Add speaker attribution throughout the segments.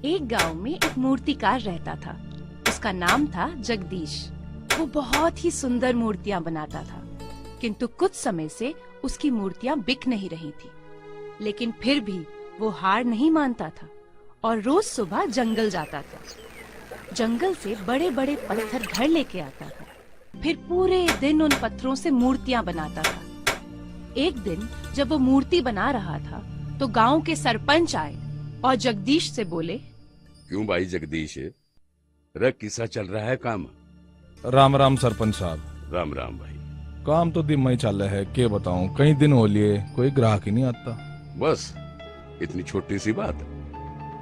Speaker 1: एक गांव में एक मूर्तिकार रहता था। उसका नाम था जगदीश। वो बहुत ही सुंदर मूर्तियां बनाता था, किंतु कुछ समय से उसकी मूर्तियां बिक नहीं रही थी। लेकिन फिर भी वो हार नहीं मानता था और रोज सुबह जंगल जाता था। जंगल से बड़े बड़े पत्थर घर लेके आता था, फिर पूरे दिन उन पत्थरों से मूर्तियां बनाता था। एक दिन जब वो मूर्ति बना रहा था तो गांव के सरपंच आए और जगदीश से बोले,
Speaker 2: क्यों भाई जगदीश, रे किसा चल रहा है काम?
Speaker 3: राम राम सरपंच साहब।
Speaker 2: राम राम भाई।
Speaker 3: काम तो दिन में ही चल रहा है, के बताऊं, कई दिन हो लिए कोई ग्राहक ही नहीं आता।
Speaker 2: बस इतनी छोटी सी बात?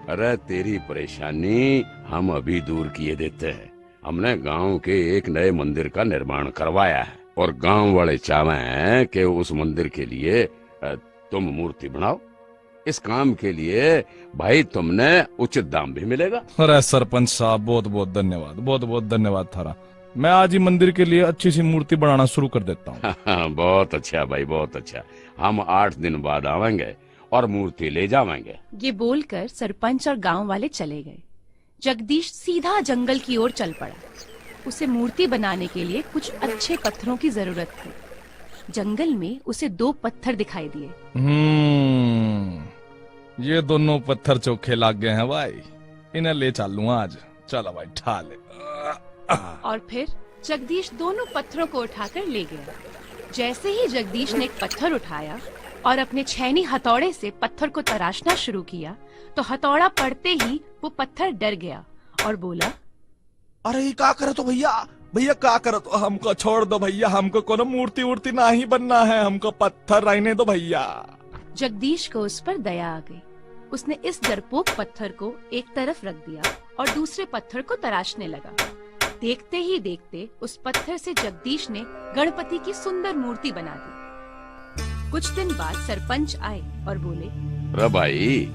Speaker 2: अरे तेरी परेशानी हम अभी दूर किए देते हैं। हमने गांव के एक नए मंदिर का निर्माण करवाया है और गांव वाले चाहते हैं कि उस मंदिर के लिए तुम मूर्ति बनाओ। इस काम के लिए भाई तुमने उचित दाम भी मिलेगा।
Speaker 3: अरे सरपंच साहब, बहुत बहुत धन्यवाद, बहुत बहुत धन्यवाद थारा। मैं आज ही मंदिर के लिए अच्छी सी मूर्ति बनाना शुरू कर देता हूँ।
Speaker 2: बहुत अच्छा भाई, बहुत अच्छा। हम 8 दिन बाद आवेंगे और मूर्ति ले जावेंगे।
Speaker 1: ये बोलकर सरपंच और गांव वाले चले गए। जगदीश सीधा जंगल की ओर चल पड़ा। उसे मूर्ति बनाने के लिए कुछ अच्छे पत्थरों की जरूरत थी। जंगल में उसे 2 पत्थर दिखाई दिए।
Speaker 3: ये दोनों पत्थर चोखे लग गए हैं भाई, इन्हें ले चलूं आज। चलो भाई, ठा ले।
Speaker 1: और फिर जगदीश दोनों पत्थरों को उठाकर ले गया। जैसे ही जगदीश ने एक पत्थर उठाया और अपने छेनी हथौड़े से पत्थर को तराशना शुरू किया तो हथौड़ा पड़ते ही वो पत्थर डर गया और बोला,
Speaker 3: अरे ये क्या करे तो भैया, भैया क्या करे तो, हमको छोड़ दो भैया, हमको कोनो मूर्ति वूर्ति ना ही बनना है, हमको पत्थर रहने दो भैया।
Speaker 1: जगदीश को उस पर दया आ गई। उसने इस डरपोक पत्थर को एक तरफ रख दिया और दूसरे पत्थर को तराशने लगा। देखते ही देखते उस पत्थर से जगदीश ने गणपति की सुंदर मूर्ति बना दी। कुछ दिन बाद सरपंच आए और बोले,
Speaker 2: भाई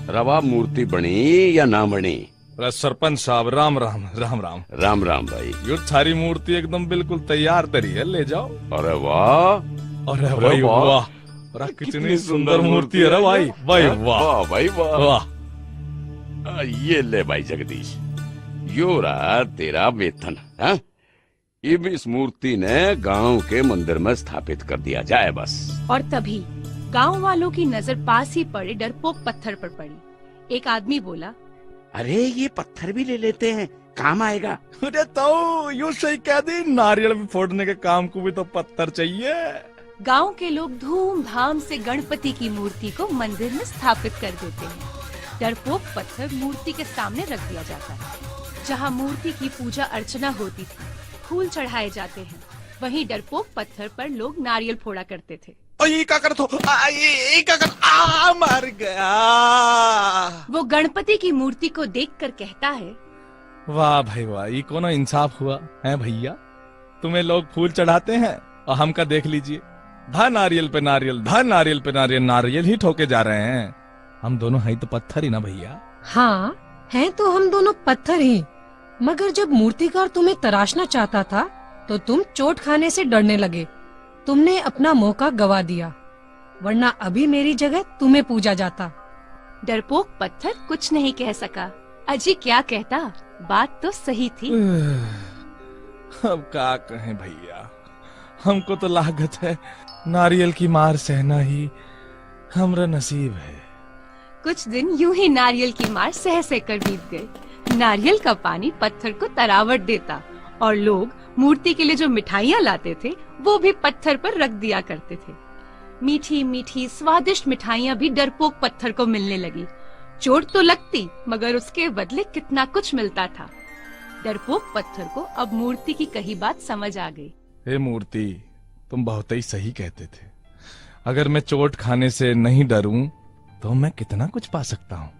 Speaker 2: रवा मूर्ति बनी या ना बनी?
Speaker 3: अरे सरपंच साहब, राम राम राम राम।
Speaker 2: राम राम भाई।
Speaker 3: ये सारी मूर्ति एकदम बिल्कुल तैयार तरी है, ले जाओ।
Speaker 2: अरे वाह,
Speaker 3: अरे भाई वाह, कितनी सुंदर मूर्ति है भाई, भाई वाह
Speaker 2: भाई वाह
Speaker 3: वाह।
Speaker 2: ये ले भाई जगदीश, यो रहा तेरा वेतन। हाँ? अब इस मूर्ति ने गांव के मंदिर में स्थापित कर दिया जाए बस।
Speaker 1: और तभी गांव वालों की नजर पास ही पड़े डरपोक पत्थर पर पड़ी। एक आदमी बोला,
Speaker 4: अरे ये पत्थर भी ले लेते हैं, काम आएगा।
Speaker 3: अरे तो यूं सही कह दी, नारियल भी फोड़ने के काम को भी तो पत्थर चाहिए।
Speaker 1: गांव के लोग धूमधाम से गणपति की मूर्ति को मंदिर में स्थापित कर देते हैं। डरपोक पत्थर मूर्ति के सामने रख दिया जाता है। जहां मूर्ति की पूजा अर्चना होती थी, फूल चढ़ाए जाते हैं, वहीं डरपोक पत्थर पर लोग नारियल फोड़ा करते थे।
Speaker 3: ये क्या कर तो, ये क्या कर, मर गया।
Speaker 1: वो गणपति की मूर्ति को देखकर कहता है,
Speaker 3: वाह भाई वाह, ये कौन इंसाफ हुआ है भैया। तुम्हें लोग फूल चढ़ाते हैं और हमका देख लीजिए, धा नारियल पे नारियल, धा नारियल पे नारियल, नारियल ही ठोके जा रहे हैं। हम दोनों हैं तो पत्थर ही ना भैया।
Speaker 5: हाँ, हैं तो हम दोनों पत्थर ही, मगर जब मूर्तिकार तुम्हें तराशना चाहता था तो तुम चोट खाने से डरने लगे। तुमने अपना मौका गवा दिया, वरना अभी मेरी जगह तुम्हें पूजा जाता।
Speaker 1: डरपोक पत्थर कुछ नहीं कह सका। अजी क्या कहता, बात तो सही थी।
Speaker 3: अब क्या कहें भैया, हमको तो लागत है नारियल की मार सहना ही हमरा नसीब है।
Speaker 1: कुछ दिन यूं ही नारियल की मार सह कर बीत गए। नारियल का पानी पत्थर को तरावट देता और लोग मूर्ति के लिए जो मिठाइयाँ लाते थे वो भी पत्थर पर रख दिया करते थे। मीठी मीठी स्वादिष्ट मिठाइयाँ भी डरपोक पत्थर को मिलने लगी। चोट तो लगती, मगर उसके बदले कितना कुछ मिलता था। डरपोक पत्थर को अब मूर्ति की कही बात समझ आ गई।
Speaker 3: हे मूर्ति, तुम बहुत ही सही कहते थे। अगर मैं चोट खाने से नहीं डरूं तो मैं कितना कुछ पा सकता हूँ।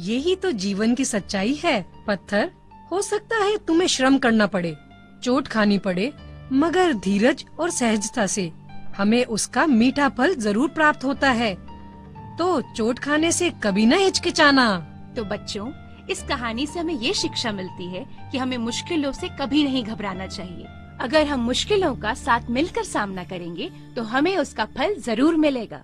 Speaker 5: यही तो जीवन की सच्चाई है पत्थर। हो सकता है तुम्हें श्रम करना पड़े, चोट खानी पड़े, मगर धीरज और सहजता से हमें उसका मीठा फल जरूर प्राप्त होता है। तो चोट खाने से कभी न हिचकिचाना।
Speaker 1: तो बच्चों, इस कहानी से हमें ये शिक्षा मिलती है कि हमें मुश्किलों से कभी नहीं घबराना चाहिए। अगर हम मुश्किलों का साथ मिलकर सामना करेंगे तो हमें उसका फल जरूर मिलेगा।